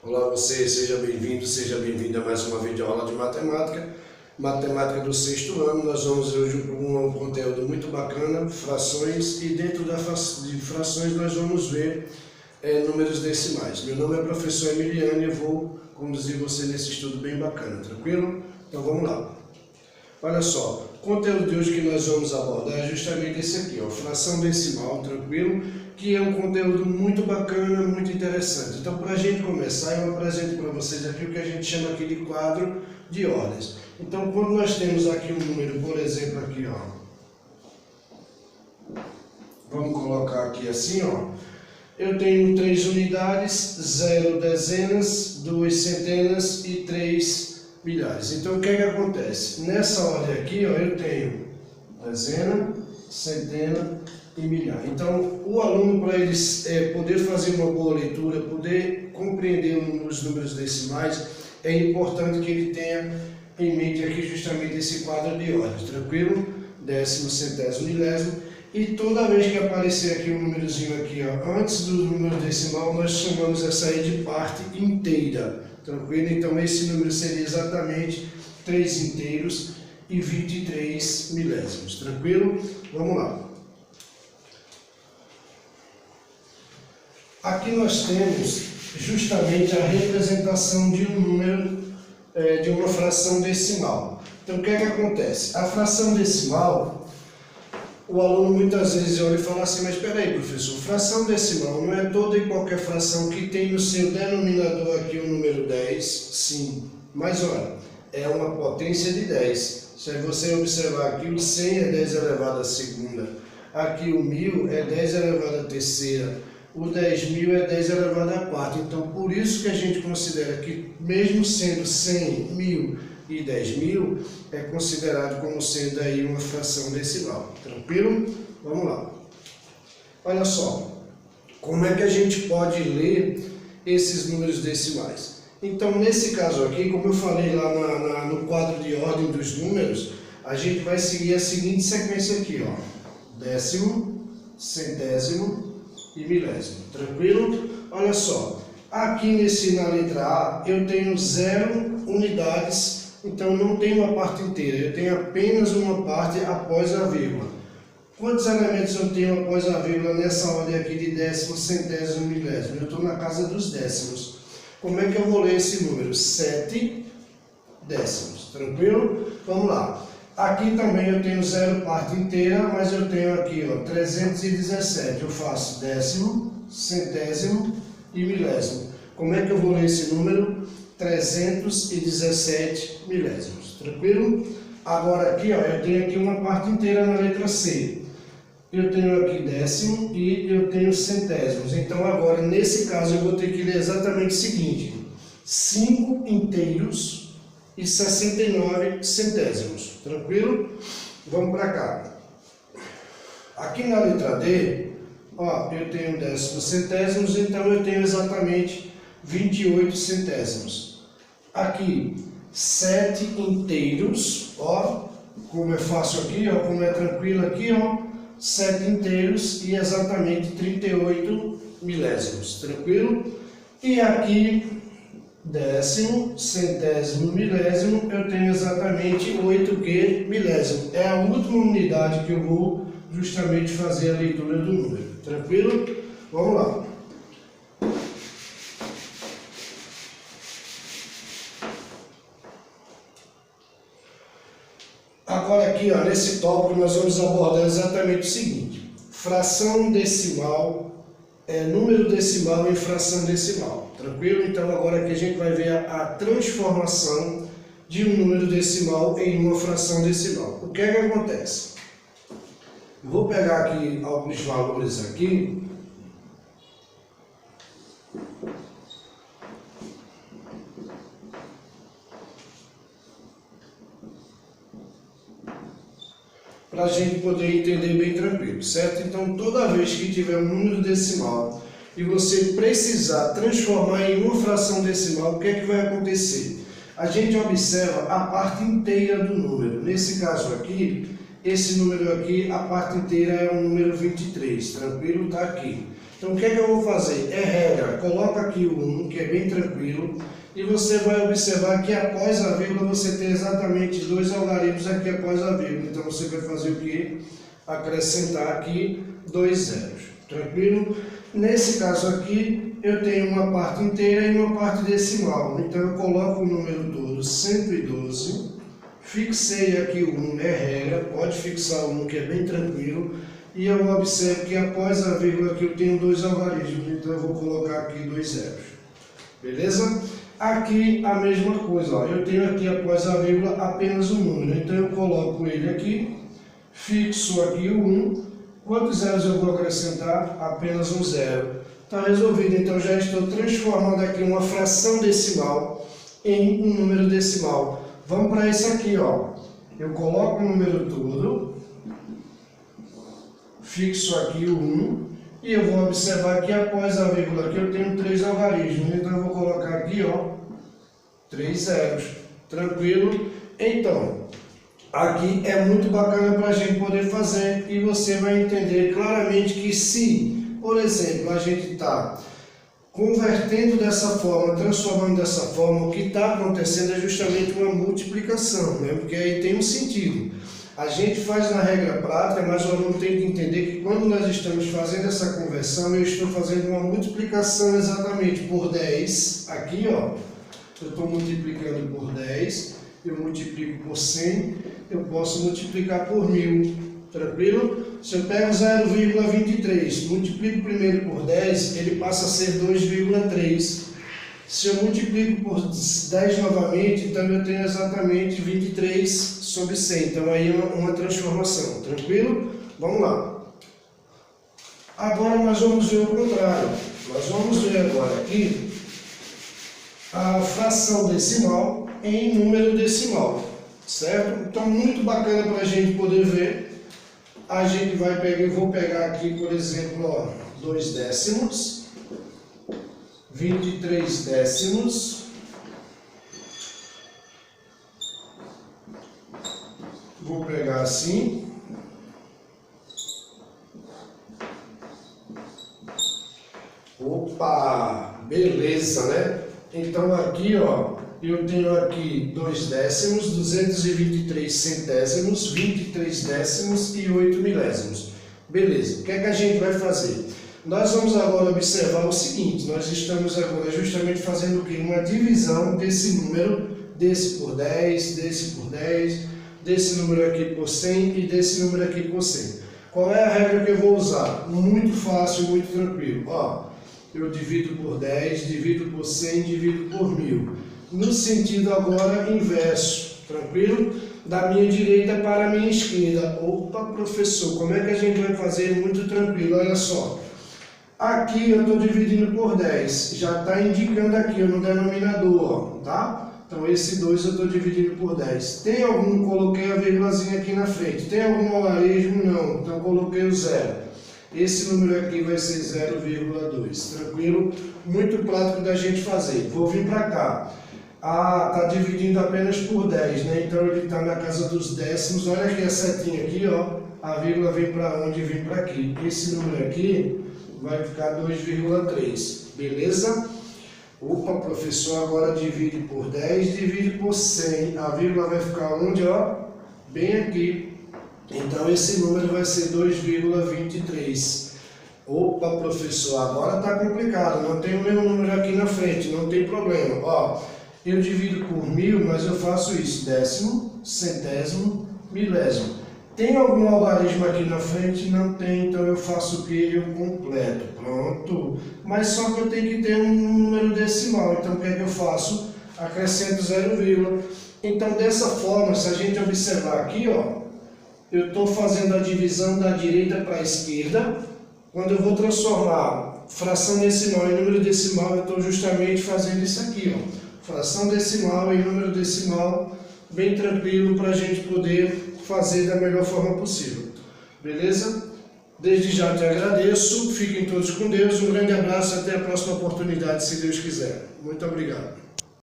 Olá você, seja bem-vindo a mais uma videoaula de matemática do sexto ano. Nós vamos hoje para um conteúdo muito bacana, frações, e dentro de frações nós vamos ver números decimais. Meu nome é professor Emiliano e eu vou conduzir você nesse estudo bem bacana, tranquilo? Então vamos lá. Olha só, o conteúdo de hoje que nós vamos abordar é justamente esse aqui, ó, fração decimal, tranquilo? Que é um conteúdo muito bacana, muito interessante. Então, para a gente começar, eu apresento para vocês aqui o que a gente chama aqui de quadro de ordens. Então, quando nós temos aqui um número, por exemplo, aqui, ó, vamos colocar aqui assim, ó, eu tenho 3 unidades, 0 dezenas, 2 centenas e 3 milhares. Então, o que é que acontece? Nessa ordem aqui, ó, eu tenho dezena, centena e milhar. Então, o aluno, para ele poder fazer uma boa leitura, poder compreender os números decimais, é importante que ele tenha em mente aqui justamente esse quadro de ordens, tranquilo? Décimo, centésimo, milésimo. E toda vez que aparecer aqui um númerozinho aqui, ó, antes do número decimal, nós chamamos essa aí de parte inteira, tranquilo? Então, esse número seria exatamente 3 inteiros e 23 milésimos, tranquilo? Vamos lá. Aqui nós temos justamente a representação de um número, de uma fração decimal. Então, o que é que acontece? A fração decimal, o aluno muitas vezes olha e fala assim, mas espera aí, professor, fração decimal não é toda e qualquer fração que tem no seu denominador aqui o número 10? Sim, mas olha, é uma potência de 10. Se você observar aqui, o 100 é 10 elevado à segunda, aqui o 1000 é 10 elevado à terceira, o 10.000 é 10 elevado à quarta. Então, por isso que a gente considera que, mesmo sendo 100, 1000 e 10.000, é considerado como sendo aí uma fração decimal. Tranquilo? Vamos lá. Olha só, como é que a gente pode ler esses números decimais? Então, nesse caso aqui, como eu falei lá no quadro de ordem dos números, a gente vai seguir a seguinte sequência aqui, ó. Décimo, centésimo e milésimo, tranquilo? Olha só, aqui na letra A eu tenho 0 unidades, então não tenho uma parte inteira, eu tenho apenas uma parte após a vírgula. Quantos elementos eu tenho após a vírgula nessa ordem aqui de décimo, centésimo e milésimo? Eu estou na casa dos décimos. Como é que eu vou ler esse número? 7 décimos, tranquilo? Vamos lá. Aqui também eu tenho 0 parte inteira, mas eu tenho aqui, ó, 317. Eu faço décimo, centésimo e milésimo. Como é que eu vou ler esse número? 317 milésimos. Tranquilo? Agora aqui, ó, eu tenho aqui uma parte inteira na letra C. Eu tenho aqui décimo e eu tenho centésimos. Então agora, nesse caso, eu vou ter que ler exatamente o seguinte: 5 inteiros e 69 centésimos. Tranquilo? Vamos para cá. Aqui na letra D, ó, eu tenho décimos centésimos, então eu tenho exatamente 28 centésimos. Aqui, 7 inteiros, ó, como é fácil aqui, ó, como é tranquilo aqui, ó, 7 inteiros e exatamente 38 milésimos. Tranquilo? E aqui, décimo, centésimo, milésimo, eu tenho exatamente 8 milésimo. É a última unidade que eu vou justamente fazer a leitura do número. Tranquilo? Vamos lá. Agora aqui, ó, nesse tópico nós vamos abordar exatamente o seguinte: fração decimal, número decimal em fração decimal, tranquilo? Então agora aqui a gente vai ver a transformação de um número decimal em uma fração decimal. O que é que acontece? Eu vou pegar aqui alguns valores aqui. Para a gente poder entender bem tranquilo, certo? Então, toda vez que tiver um número decimal e você precisar transformar em uma fração decimal, o que é que vai acontecer? A gente observa a parte inteira do número. Nesse caso aqui, esse número aqui, a parte inteira é o número 23, tranquilo? Está aqui. Então o que é que eu vou fazer? É regra, coloca aqui o 1, que é bem tranquilo, e você vai observar que após a vírgula você tem exatamente 2 algarismos aqui após a vírgula. Então você vai fazer o quê? Acrescentar aqui 2 zeros. Tranquilo? Nesse caso aqui, eu tenho uma parte inteira e uma parte decimal. Então eu coloco o número todo 112, fixei aqui o 1, é regra, pode fixar o 1 que é bem tranquilo. E eu observo que após a vírgula aqui eu tenho 2 algarismos, então eu vou colocar aqui 2 zeros. Beleza? Aqui a mesma coisa, ó. Eu tenho aqui após a vírgula apenas um número, então eu coloco ele aqui, fixo aqui o 1. Quantos zeros eu vou acrescentar? Apenas um zero. Está resolvido, então já estou transformando aqui uma fração decimal em um número decimal. Vamos para esse aqui, ó. Eu coloco o número todo, fixo aqui o 1, e eu vou observar que após a vírgula aqui eu tenho 3 algarismos, então eu vou colocar aqui, ó, 3 zeros. Tranquilo? Então, aqui é muito bacana para a gente poder fazer e você vai entender claramente que se, por exemplo, a gente está convertendo dessa forma, transformando dessa forma, o que está acontecendo é justamente uma multiplicação, né? Porque aí tem um sentido. A gente faz na regra prática, mas o aluno tem que entender que quando nós estamos fazendo essa conversão, eu estou fazendo uma multiplicação exatamente por 10, aqui ó, eu estou multiplicando por 10, eu multiplico por 100, eu posso multiplicar por 1000, tranquilo? Se eu pego 0,23, multiplico primeiro por 10, ele passa a ser 2,3. Se eu multiplico por 10 novamente, então eu tenho exatamente 23 sobre 100. Então aí é uma transformação, tranquilo? Vamos lá. Agora nós vamos ver o contrário. Nós vamos ver agora aqui a fração decimal em número decimal, certo? Então muito bacana para a gente poder ver. A gente vai pegar, eu vou pegar aqui, por exemplo, ó, 2 décimos. 23 décimos, vou pegar assim, opa, beleza, né? Então aqui, ó, eu tenho aqui 2 décimos, 223 centésimos, 23 décimos e 8 milésimos. Beleza, o que é que a gente vai fazer? Nós vamos agora observar o seguinte, nós estamos agora justamente fazendo o quê? Uma divisão desse número, desse por 10, desse por 10, desse número aqui por 100 e desse número aqui por 100. Qual é a regra que eu vou usar? Muito fácil, muito tranquilo. Ó, eu divido por 10, divido por 100, divido por 1000. No sentido agora inverso, tranquilo? Da minha direita para a minha esquerda. Opa, professor, como é que a gente vai fazer? Muito tranquilo, olha só. Aqui eu estou dividindo por 10, já está indicando aqui no denominador, ó, tá? Então esse 2 eu estou dividindo por 10. Tem algum, coloquei a vírgulazinha aqui na frente. Tem algum algarismo? Não, então coloquei o 0. Esse número aqui vai ser 0,2, tranquilo? Muito prático da gente fazer. Vou vir para cá. Ah, está dividindo apenas por 10, né? Então ele está na casa dos décimos. Olha aqui a setinha aqui, ó. A vírgula vem para onde? Vem para aqui. Esse número aqui vai ficar 2,3, beleza? Opa, professor, agora divide por 10, divide por 100. A vírgula vai ficar onde, ó? Bem aqui. Então esse número vai ser 2,23. Opa, professor, agora está complicado. Não tem o meu número aqui na frente, não tem problema. Ó, eu divido por 1000, mas eu faço isso. Décimo, centésimo, milésimo. Tem algum algarismo aqui na frente? Não tem, então eu faço o que? Eu completo. Pronto. Mas só que eu tenho que ter um número decimal. Então o que é que eu faço? Acrescento 0, então dessa forma, se a gente observar aqui, ó, eu estou fazendo a divisão da direita para a esquerda. Quando eu vou transformar fração decimal em número decimal, eu estou justamente fazendo isso aqui, ó. Fração decimal em número decimal, bem tranquilo para a gente poder fazer da melhor forma possível. Beleza? Desde já te agradeço, fiquem todos com Deus, um grande abraço, até a próxima oportunidade, se Deus quiser. Muito obrigado.